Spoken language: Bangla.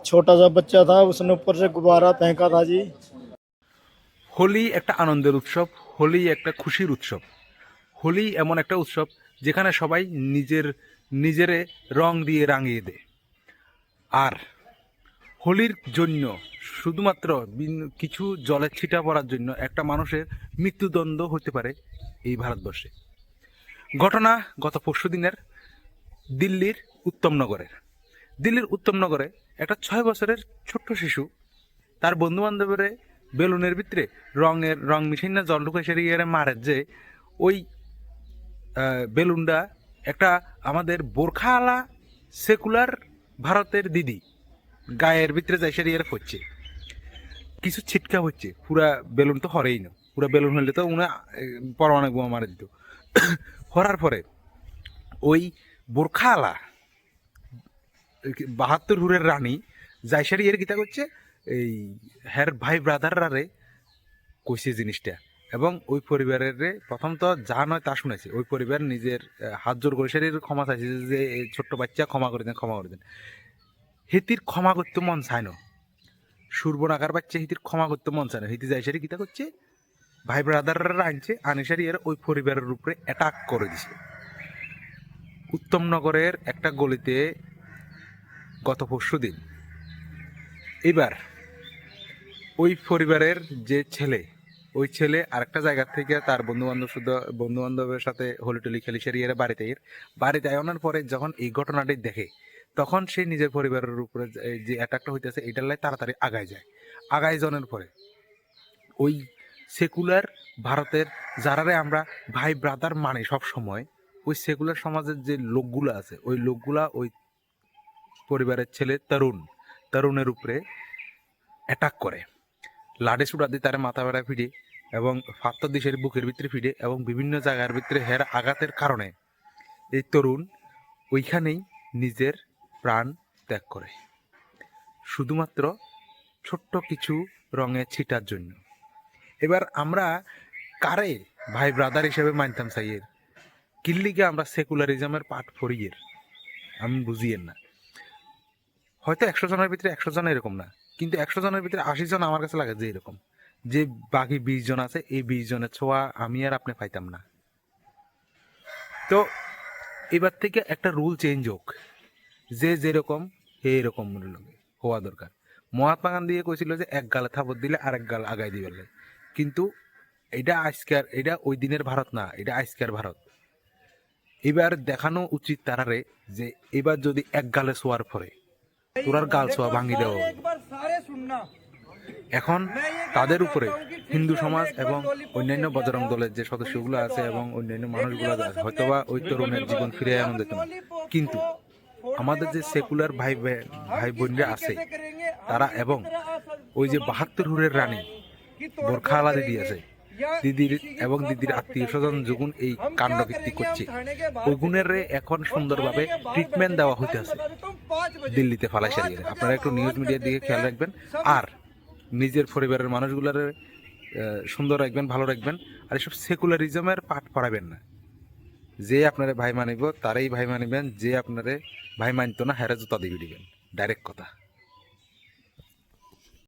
छोटा सा बच्चा था, उसने ऊपर से गुब्बारा फेंका था जी। হোলি একটা আনন্দের উৎসব, হোলি একটা খুশির উৎসব। হোলি এমন একটা উৎসব যেখানে সবাই নিজের নিজেরে রং দিয়ে রাঙিয়ে দেয়। আর হোলির জন্য শুধুমাত্র কিছু জলের ছিটা পড়ার জন্য একটা মানুষের মৃত্যুদণ্ড হতে পারে এই ভারতবর্ষে। ঘটনা গত পরশু দিনের দিল্লির উত্তমনগরের। দিল্লির উত্তমনগরে একটা 6 বছরের ছোট্ট শিশু তার বন্ধু বান্ধবের বেলুনের ভিতরে রং মিশাই না জল ঢুকে সেরে মারে যে ওই বেলুনটা একটা আমাদের বোরখাওয়ালা সেকুলার ভারতের দিদি গায়ের ভিতরে যাই সেরিয়ে পড়ছে, কিছু ছিটকা হচ্ছে। পুরা বেলুন তো হরেই না, পুরা বেলুন হলে তো উনি পরমাণু বোমা মারে দিত। হরার পরে ওই বোরখাওয়ালা 72 হুরের রানী জাইসারি এর গীতা করছে এই হ্যার ভাই ব্রাদাররা রে কইছে জিনিসটা। এবং ওই পরিবারের প্রথম তো যা নয় তা শুনেছে, ওই পরিবার নিজের হাত জোর করে সেরে ক্ষমা চাইছে যে ছোট্ট বাচ্চা ক্ষমা করে দেন, ক্ষমা করে দেন। হিতির ক্ষমা করতে মন চায় না, সুরবনাকার বাচ্চা হিতির ক্ষমা করতে মন চায় না। হিতি জাইসারি গীতা করছে ভাই ব্রাদাররা আনছে আনিসারি এর ওই পরিবারের উপরে অ্যাটাক করে দিছে। উত্তমনগরের একটা গলিতে গত পরশু দিন। এবার ওই পরিবারের যে ছেলে, ওই ছেলে আরেকটা জায়গা থেকে তার বন্ধু বান্ধবের সাথে হোলি টোলি খেলি সেরিয়ে বাড়িতে আনার পরে যখন এই ঘটনাটি দেখে, তখন সে নিজের পরিবারের উপরে যে অ্যাটাকটা হইতেছে এটার লাই তাড়াতাড়ি আগায় যায়। আগায় যাওয়ার পরে ওই সেকুলার ভারতের যারারে আমরা ভাই ব্রাদার মানে সব সময়, ওই সেকুলার সমাজের যে লোকগুলো আছে ওই লোকগুলা ওই পরিবারের ছেলে তরুণের উপরে অ্যাটাক করে, লাঠি সুটা দিয়ে তার মাথা বেড়া ফিরে এবং ফাত্তর দিশের বুকের ভিতরে ফিরে এবং বিভিন্ন জায়গার ভিতরে হের আঘাতের কারণে এই তরুণ ওইখানেই নিজের প্রাণ ত্যাগ করে, শুধুমাত্র ছোট্ট কিছু রঙের ছিটার জন্য। এবার আমরা কারে ভাই ব্রাদার হিসেবে মানতাম চাইয়ের, কিল্লিকে আমরা সেকুলারিজমের পাঠ ফরিয়ের আমি বুঝিয়েন না। হয়তো 100 জনের ভিতরে 100 জন এরকম না, কিন্তু 100 জনের ভিতরে 80 জন আমার কাছে লাগে যে এরকম, যে বাকি 20 জন আছে এই 20 জনের ছোঁয়া আমি আর আপনি পাইতাম না। তো এবার থেকে একটা রুল চেঞ্জ হোক, যে যেরকম এরকম হওয়া দরকার। মহাত্মা গান্ধী কইছিল যে এক গালে থাপড় দিলে আরেক গাল আগাই দিবে, কিন্তু এটা ওই দিনের ভারত না, এটা আজকের ভারত। এবার দেখানো উচিত তারারে যে এবার যদি এক গালে শোয়ার পরে তোরার গাল ছোঁয়া ভাঙি দেওয়া। এখন তাদের উপরে হিন্দু সমাজ এবং অন্যান্য বজরং দলের যে সদস্যগুলো আছে এবং অন্যান্য মানুষগুলো আছে হয়তোবা ওই তরুণের জীবন ফিরে আনন্দ দিত না, কিন্তু আমাদের যে সেকুলার ভাই বোনরা আছে তারা এবং ওই যে 72 হুরের রানী বোরখাওয়ালা দিদি আছে, দিদির এবং দিদির আত্মীয় স্বজন যখন এই কাণ্ডকীর্তি করছে ওগুনের এখন সুন্দরভাবে ট্রিটমেন্ট দেওয়া হইতে আছে দিল্লিতে ফালাই সারিয়ে। আপনারা একটু নিউজ মিডিয়ার দিকে খেয়াল রাখবেন আর নিজের পরিবারের মানুষগুলার সুন্দর রাখবেন, ভালো রাখবেন। আর এসব সেকুলারিজমের পাঠ পড়াবেন না। যে আপনারা ভাই মানিব তারাই ভাই মানিবেন, যে আপনারে ভাই মানিত না হেরা জুতা দিয়ে দিবেন, ডাইরেক্ট কথা।